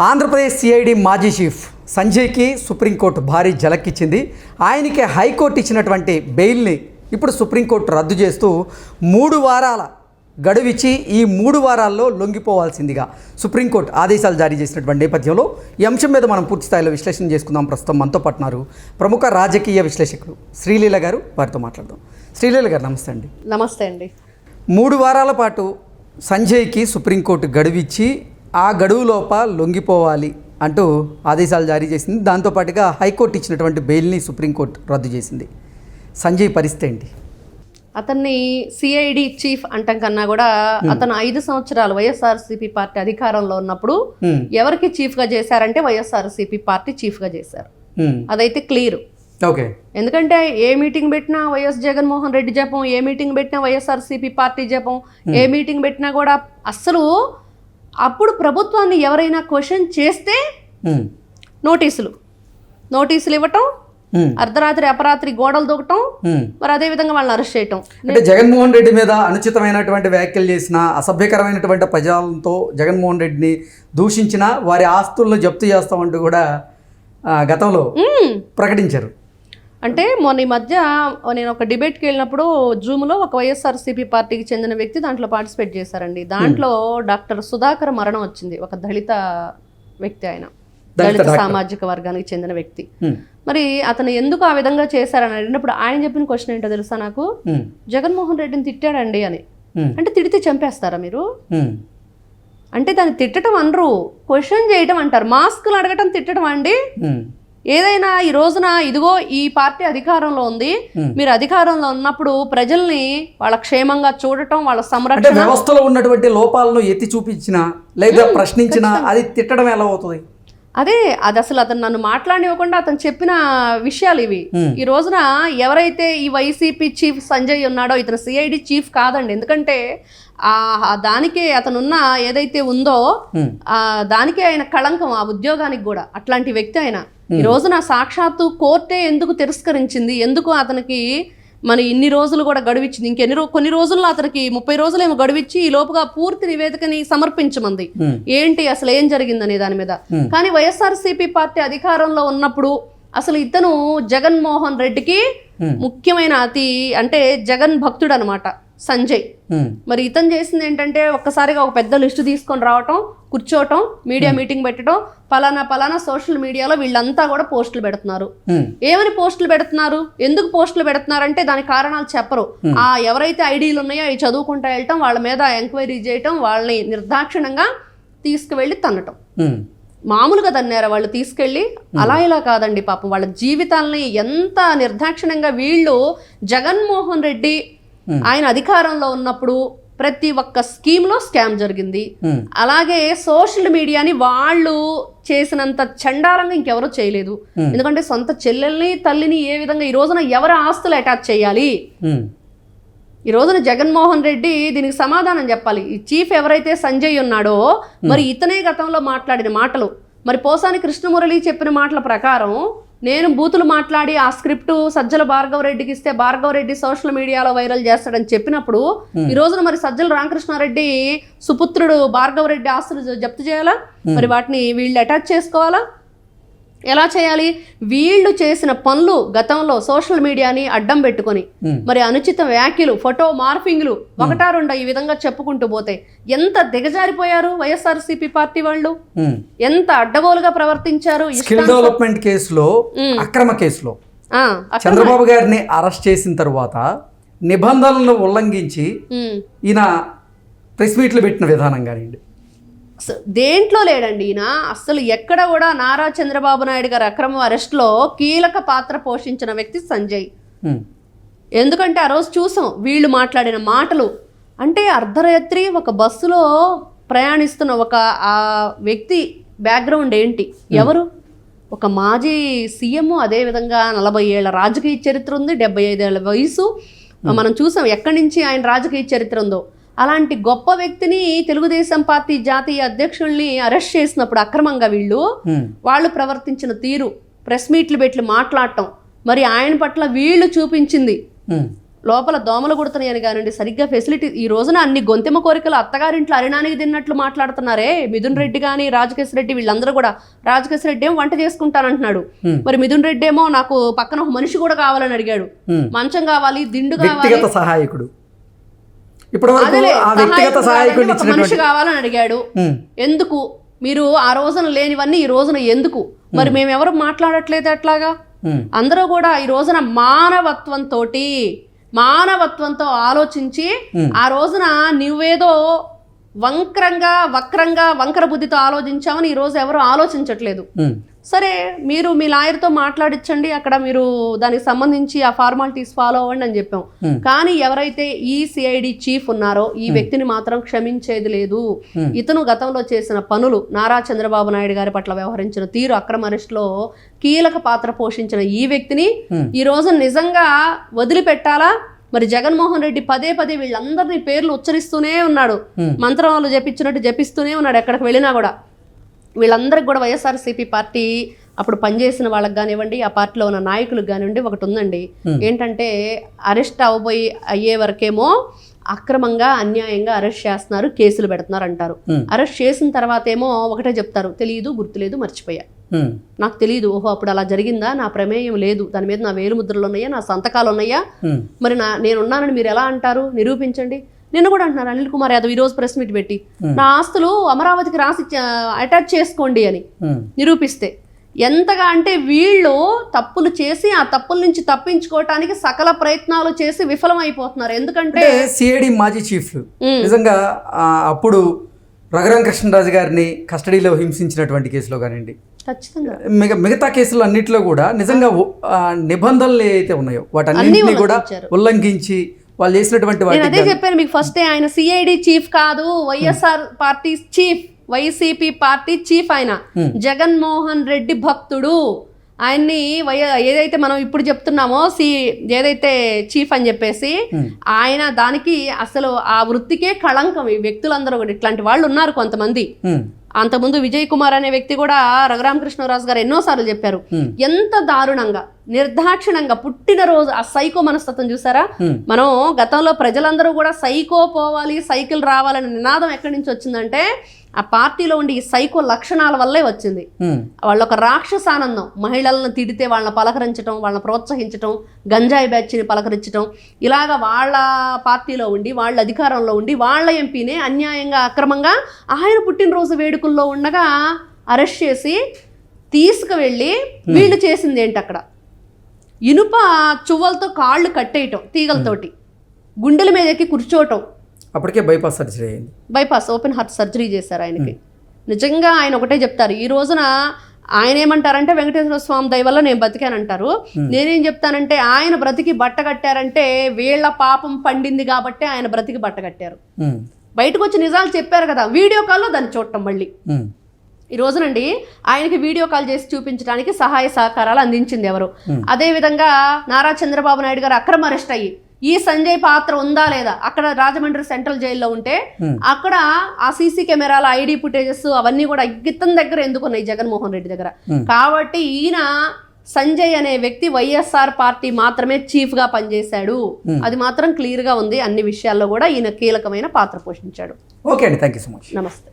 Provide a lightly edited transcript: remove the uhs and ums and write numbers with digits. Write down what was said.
Andhra Pradesh CID మాజీ chief సంజయ్కి supreme court భారీ ఝలక్కిచ్చింది. ఆయనకి హైకోర్టు ఇచ్చినటువంటి బెయిల్ని ఇప్పుడు సుప్రీంకోర్టు రద్దు చేస్తూ 3 వారాల గడువిచ్చి ఈ 3 వారాల్లో లొంగిపోవాల్సిందిగా సుప్రీంకోర్టు ఆదేశాలు జారీ చేసినటువంటి నేపథ్యంలో ఈ అంశం మీద మనం పూర్తి స్థాయిలో విశ్లేషణ చేసుకుందాం. ప్రస్తుతం మనతో పాటున్నారు ప్రముఖ రాజకీయ విశ్లేషకులు శ్రీలీల గారు. వారితో మాట్లాడదాం. శ్రీలీల గారు నమస్తే అండి. నమస్తే అండి. 3 వారాల పాటు సంజయ్కి సుప్రీంకోర్టు గడువిచ్చి ఆ గడువులోప లొంగిపోవాలి అంటూ ఆదేశాలు జారీ చేసింది. దాంతోపాటుగా హైకోర్టు ఇచ్చినటువంటి బెయిల్ని సుప్రీంకోర్టు రద్దు చేసింది. సంజయ్ పరిస్థితి ఏంటి? అతన్ని సిఐడి చీఫ్ అంటాం కన్నా కూడా అతను 5 సంవత్సరాలు వైఎస్ఆర్సీపీ పార్టీ అధికారంలో ఉన్నప్పుడు ఎవరికి చీఫ్గా చేశారంటే వైఎస్ఆర్సీపీ పార్టీ చీఫ్గా చేశారు. అదైతే క్లియర్. ఓకే. ఎందుకంటే ఏ మీటింగ్ పెట్టినా వైఎస్ జగన్మోహన్ రెడ్డి జపం, ఏ మీటింగ్ పెట్టినా వైఎస్ఆర్సీపీ పార్టీ జపం, ఏ మీటింగ్ పెట్టినా కూడా అస్సలు అప్పుడు ప్రభుత్వాన్ని ఎవరైనా క్వశ్చన్ చేస్తే నోటీసులు ఇవ్వటం, అర్ధరాత్రి అపరాత్రి గోడలు దూకటం, మరి అదే విధంగా వాళ్ళని అరెస్ట్ చేయటం. అంటే జగన్మోహన్ రెడ్డి మీద అనుచితమైనటువంటి వ్యాఖ్యలు చేసిన, అసభ్యకరమైనటువంటి పదాలతో జగన్మోహన్ రెడ్డిని దూషించిన వారి ఆస్తులను జప్తు చేస్తామంటూ కూడా గతంలో ప్రకటించారు. అంటే మొన్న ఈ మధ్య నేను ఒక డిబేట్కి వెళ్ళినప్పుడు జూమ్లో ఒక వైఎస్ఆర్సీపీ పార్టీకి చెందిన వ్యక్తి దాంట్లో పార్టిసిపేట్ చేశారండి. దాంట్లో డాక్టర్ సుధాకర్ మరణం వచ్చింది. ఒక దళిత వ్యక్తి, ఆయన దళిత సామాజిక వర్గానికి చెందిన వ్యక్తి. మరి అతను ఎందుకు ఆ విధంగా చేశారని అడిగినప్పుడు ఆయన చెప్పిన క్వశ్చన్ ఏంటో తెలుసా నాకు? జగన్మోహన్ రెడ్డిని తిట్టాడండి అని. అంటే తిడితే చంపేస్తారా మీరు? అంటే దాన్ని తిట్టడం అనరు, క్వశ్చన్ చేయటం అంటారు. మాస్కులు అడగటం తిట్టడం అండి. ఏదైనా ఈ రోజున ఇదిగో ఈ పార్టీ అధికారంలో ఉంది, మీరు అధికారంలో ఉన్నప్పుడు ప్రజల్ని వాళ్ళ క్షేమంగా చూడటం, వాళ్ళ సంరక్షణ, వ్యవస్థలో ఉన్నటువంటి లోపాలను ఎత్తి చూపించిన లేదా ప్రశ్నించిన అది తిట్టడం ఎలా అవుతుంది? అది అసలు అతను నన్ను మాట్లాడివ్వకుండా అతను చెప్పిన విషయాలు ఇవి. ఈ రోజున ఎవరైతే ఈ వైసీపీ చీఫ్ సంజయ్ ఉన్నాడో ఇతను సిఐడి చీఫ్ కాదండి. ఎందుకంటే దానికే అతనున్న ఏదైతే ఉందో దానికే ఆయన కళంకం, ఆ ఉద్యోగానికి కూడా. అట్లాంటి వ్యక్తి ఆయన ఈ రోజున సాక్షాత్తు కోర్టే ఎందుకు తిరస్కరించింది, ఎందుకు అతనికి మరి ఇన్ని రోజులు కూడా గడువిచ్చింది, కొన్ని రోజుల్లో అతనికి 30 రోజులేమో గడువిచ్చి ఈ లోపుగా పూర్తి నివేదికని సమర్పించమంది. ఏంటి అసలు ఏం జరిగిందనే దాని మీద. కానీ వైఎస్ఆర్సీపీ పార్టీ అధికారంలో ఉన్నప్పుడు అసలు ఇతను జగన్మోహన్ రెడ్డికి ముఖ్యమైన అంటే జగన్ భక్తుడు అనమాట సంజయ్. మరి ఇతను చేసింది ఏంటంటే ఒక్కసారిగా ఒక పెద్ద లిస్టు తీసుకొని రావటం, కూర్చోవటం, మీడియా మీటింగ్ పెట్టడం, పలానా సోషల్ మీడియాలో వీళ్ళంతా కూడా పోస్టులు పెడుతున్నారు. ఏమని పోస్టులు పెడుతున్నారు, ఎందుకు పోస్టులు పెడుతున్నారంటే దాని కారణాలు చెప్పరు. ఎవరైతే ఐడీలు ఉన్నాయో అవి చదువుకుంటూ వెళ్ళటం, వాళ్ళ మీద ఎంక్వైరీ చేయటం, వాళ్ళని నిర్దాక్షిణ్యంగా తీసుకువెళ్ళి తన్నటం. మామూలుగా తన్నారా వాళ్ళు తీసుకెళ్ళి? అలా ఇలా కాదండి. పాపం వాళ్ళ జీవితాలని ఎంత నిర్దాక్షిణ్యంగా వీళ్ళు జగన్మోహన్ రెడ్డి ఆయన అధికారంలో ఉన్నప్పుడు ప్రతి ఒక్క స్కీమ్లో స్కామ్ జరిగింది. అలాగే సోషల్ మీడియాని వాళ్ళు చేసినంత చండాలంగా ఇంకెవరూ చేయలేదు. ఎందుకంటే సొంత చెల్లెల్ని తల్లిని ఏ విధంగా ఈ రోజున ఎవరి ఆస్తులు అటాచ్ చేయాలి, ఈ రోజున జగన్మోహన్ రెడ్డి దీనికి సమాధానం చెప్పాలి. ఈ చీఫ్ ఎవరైతే సంజయ్ ఉన్నాడో మరి ఇతనే గతంలో మాట్లాడిన మాటలు, మరి పోసాని కృష్ణమురళి చెప్పిన మాటల ప్రకారం నేను బూతులు మాట్లాడి ఆ స్క్రిప్ట్ సజ్జల భార్గవరెడ్డికి ఇస్తే భార్గవరెడ్డి సోషల్ మీడియాలో వైరల్ చేస్తాడని చెప్పినప్పుడు ఈ రోజున మరి సజ్జల రామకృష్ణారెడ్డి సుపుత్రుడు భార్గవరెడ్డి ఆస్తులు జప్తు చేయాలా? మరి వాటిని వీళ్ళు అటాచ్ చేసుకోవాలా? ఎలా చేయాలి? వీళ్ళు చేసిన పనులు గతంలో సోషల్ మీడియాని అడ్డం పెట్టుకొని మరి అనుచిత వ్యాఖ్యలు, ఫోటో మార్ఫింగ్లు, 1-2 ఈ విధంగా చెప్పుకుంటూ పోతే ఎంత దిగజారిపోయారు వైఎస్ఆర్సీపీ పార్టీ వాళ్ళు, ఎంత అడ్డగోలుగా ప్రవర్తించారు. స్కిల్ డెవలప్మెంట్ కేసులో, అక్రమ కేసులో చంద్రబాబు గారిని అరెస్ట్ చేసిన తర్వాత నిబంధనలను ఉల్లంఘించి ఈయన ప్రెస్ మీట్లు పెట్టిన విధానం కానివ్వండి, దేంట్లో లేడండి ఈయన. అసలు ఎక్కడ కూడా నారా చంద్రబాబు నాయుడు గారి అక్రమ అరెస్ట్లో కీలక పాత్ర పోషించిన వ్యక్తి సంజయ్. ఎందుకంటే ఆ రోజు చూసాం వీళ్ళు మాట్లాడిన మాటలు. అంటే అర్ధరాత్రి ఒక బస్సులో ప్రయాణిస్తున్న ఒక ఆ వ్యక్తి బ్యాక్గ్రౌండ్ ఏంటి, ఎవరు? ఒక మాజీ సీఎం, అదేవిధంగా 40 ఏళ్ల రాజకీయ చరిత్ర ఉంది, 75 ఏళ్ల వయసు. మనం చూసాం ఎక్కడి నుంచి ఆయన రాజకీయ చరిత్ర ఉందో. అలాంటి గొప్ప వ్యక్తిని తెలుగుదేశం పార్టీ జాతీయ అధ్యక్షుల్ని అరెస్ట్ చేసినప్పుడు అక్రమంగా వాళ్ళు ప్రవర్తించిన తీరు, ప్రెస్ మీట్లు పెట్టి మాట్లాడటం, మరి ఆయన పట్ల వీళ్ళు చూపించింది లోపల దోమలు కుడుతున్నాయని కానివ్వండి, సరిగ్గా ఫెసిలిటీ ఈ రోజున అన్ని గొంతెమ్మ కోరికలు అత్తగారింట్లో అరినానికి తిన్నట్లు మాట్లాడుతున్నారే మిథున్ రెడ్డి కానీ రాజకేశ్ రెడ్డి వీళ్ళందరూ కూడా. రాజకేశ్ రెడ్డి ఏమో వంట చేసుకుంటానంటున్నాడు, మరి మిథున్ రెడ్డి ఏమో నాకు పక్కన ఒక మనిషి కూడా కావాలని అడిగాడు, మంచం కావాలి, దిండు కావాలి, సహాయకుడు ఇప్పుడు మనిషి కావాలని అడిగాడు. ఎందుకు మీరు ఆ రోజున లేనివన్నీ ఈ రోజున ఎందుకు? మరి మేమెవరు మాట్లాడట్లేదు అట్లాగా? అందరూ కూడా ఈ రోజున మానవత్వంతో ఆలోచించి ఆ రోజున నువ్వేదో వక్ర బుద్ధితో ఆలోచించామని ఈ రోజు ఎవరు ఆలోచించట్లేదు. సరే, మీరు మీ లాయర్తో మాట్లాడించండి, అక్కడ మీరు దానికి సంబంధించి ఆ ఫార్మాలిటీస్ ఫాలో అవ్వండి అని చెప్పాం. కానీ ఎవరైతే ఈ సిఐడి చీఫ్ ఉన్నారో ఈ వ్యక్తిని మాత్రం క్షమించేది లేదు. ఇతను గతంలో చేసిన పనులు, నారా చంద్రబాబు నాయుడు గారి పట్ల వ్యవహరించిన తీరు, అక్రమ అరెస్టులో కీలక పాత్ర పోషించిన ఈ వ్యక్తిని ఈ రోజు నిజంగా వదిలిపెట్టాలా? మరి జగన్మోహన్ రెడ్డి పదే వీళ్ళందరినీ పేర్లు ఉచ్చరిస్తూనే ఉన్నాడు, మంత్రాలు జపించినట్టు జపిస్తూనే ఉన్నాడు ఎక్కడికి వెళ్ళినా కూడా. వీళ్ళందరికీ కూడా వైఎస్ఆర్సీపీ పార్టీ అప్పుడు పనిచేసిన వాళ్ళకి కానివ్వండి, ఆ పార్టీలో ఉన్న నాయకులకు కానివ్వండి ఒకటి ఉందండి, ఏంటంటే అరెస్ట్ అయ్యే వరకేమో అక్రమంగా అన్యాయంగా అరెస్ట్ చేస్తున్నారు, కేసులు పెడుతున్నారు అంటారు. అరెస్ట్ చేసిన తర్వాత ఏమో ఒకటే చెప్తారు, తెలియదు, గుర్తులేదు, మర్చిపోయా, నాకు తెలియదు, ఓహో అప్పుడు అలా జరిగిందా, నా ప్రమేయం లేదు, దాని మీద నా వేలు ముద్రలు ఉన్నాయా, నా సంతకాలు ఉన్నాయా, మరి నేనున్నానని మీరు ఎలా అంటారు, నిరూపించండి. నిన్న కూడా అంటున్నారు అనిల్ కుమార్ యాదవ్ ఈరోజు ప్రెస్ మీట్ పెట్టి, నా ఆస్తులు అమరావతికి రాసి అటాచ్ చేసుకోండి అని నిరూపిస్తే. ఎంతగా అంటే వీళ్ళు తప్పులు చేసి ఆ తప్పుల నుంచి తప్పించుకోవటానికి సకల ప్రయత్నాలు చేసి విఫలమైపోతున్నారు. ఎందుకంటే సిఐడి మాజీ చీఫ్ నిజంగా అప్పుడు రఘురామకృష్ణరాజు గారిని కస్టడీలో హింసించినటువంటి కేసులో కానివ్వండి, ఖచ్చితంగా మిగతా కేసులు అన్నింటిలో కూడా నిజంగా నిబంధనలు ఏవైతే ఉన్నాయో వాటన్నింటినీ కూడా ఉల్లంఘించి వాళ్ళు చేసినటువంటి నేను అదే చెప్పాను మీకు ఫస్ట్. ఆయన సిఐడి చీఫ్ కాదు, YSR party chief, YCP party chief. ఆయన జగన్మోహన్ రెడ్డి భక్తుడు. ఆయన్ని ఏదైతే మనం ఇప్పుడు చెప్తున్నామో ఏదైతే చీఫ్ అని చెప్పేసి, ఆయన దానికి అసలు ఆ వృత్తికే కళంకం. ఈ వ్యక్తులందరూ కూడా ఇట్లాంటి వాళ్ళు ఉన్నారు కొంతమంది. అంతకుముందు విజయ్ కుమార్ అనే వ్యక్తి కూడా రఘురామకృష్ణరాజు గారు ఎన్నోసార్లు చెప్పారు, ఎంత దారుణంగా నిర్దాక్షిణంగా పుట్టినరోజు ఆ సైకో మనస్తత్వం చూసారా. మనం గతంలో ప్రజలందరూ కూడా సైకో పోవాలి, సైకిల్ రావాలనే నినాదం ఎక్కడి నుంచి వచ్చిందంటే ఆ పార్టీలో ఉండి ఈ సైకో లక్షణాల వల్లే వచ్చింది. వాళ్ళ ఒక రాక్షసానందం, మహిళలను తిడితే వాళ్ళని పలకరించడం, వాళ్ళని ప్రోత్సహించడం, గంజాయి బ్యాచ్ని పలకరించడం, ఇలాగ వాళ్ళ పార్టీలో ఉండి వాళ్ళ అధికారంలో ఉండి వాళ్ళ ఎంపీనే అన్యాయంగా అక్రమంగా ఆయన పుట్టినరోజు వేడుకల్లో ఉండగా అరెస్ట్ చేసి తీసుకువెళ్ళి వీళ్ళు చేసింది ఏంటి, అక్కడ ఇనుప చువ్వలతో కాళ్ళు కట్టేయటం, తీగలతోటి గుండెల మీద ఎక్కి కూర్చోవటం. అప్పటికే బైపాస్ సర్జరీ అయింది, బైపాస్ ఓపెన్ హార్ట్ సర్జరీ చేశారు ఆయనకి. నిజంగా ఆయన ఒకటే చెప్తారు, ఈ రోజున ఆయన ఏమంటారంటే వెంకటేశ్వర స్వామి దయ వల్ల నేను బతికానంటారు. నేనేం చెప్తానంటే ఆయన బ్రతికి బట్ట కట్టారంటే వీళ్ళ పాపం పండింది కాబట్టి ఆయన బ్రతికి బట్ట కట్టారు. బయటకు వచ్చి నిజాలు చెప్పారు కదా, వీడియో కాల్లో దాన్ని చూడటం. మళ్ళీ ఈ రోజునండి ఆయనకి వీడియో కాల్ చేసి చూపించడానికి సహాయ సహకారాలు అందించింది ఎవరు? అదేవిధంగా నారా చంద్రబాబు నాయుడు గారు అక్రమ అరెస్ట్ అయ్యి ఈ సంజయ్ పాత్ర ఉందా లేదా, అక్కడ రాజమండ్రి సెంట్రల్ జైల్లో ఉంటే అక్కడ ఆ సీసీ కెమెరాల ఐడి ఫుటేజెస్ అవన్నీ కూడా ఇతని దగ్గర ఎందుకున్నాయి, జగన్మోహన్ రెడ్డి దగ్గర. కాబట్టి ఈయన సంజయ్ అనే వ్యక్తి వైఎస్ఆర్ పార్టీ మాత్రమే చీఫ్ గా పనిచేశాడు, అది మాత్రం క్లియర్ గా ఉంది. అన్ని విషయాల్లో కూడా ఈయన కీలకమైన పాత్ర పోషించాడు. ఓకే అండి, థ్యాంక్ యూ సో మచ్. నమస్తే.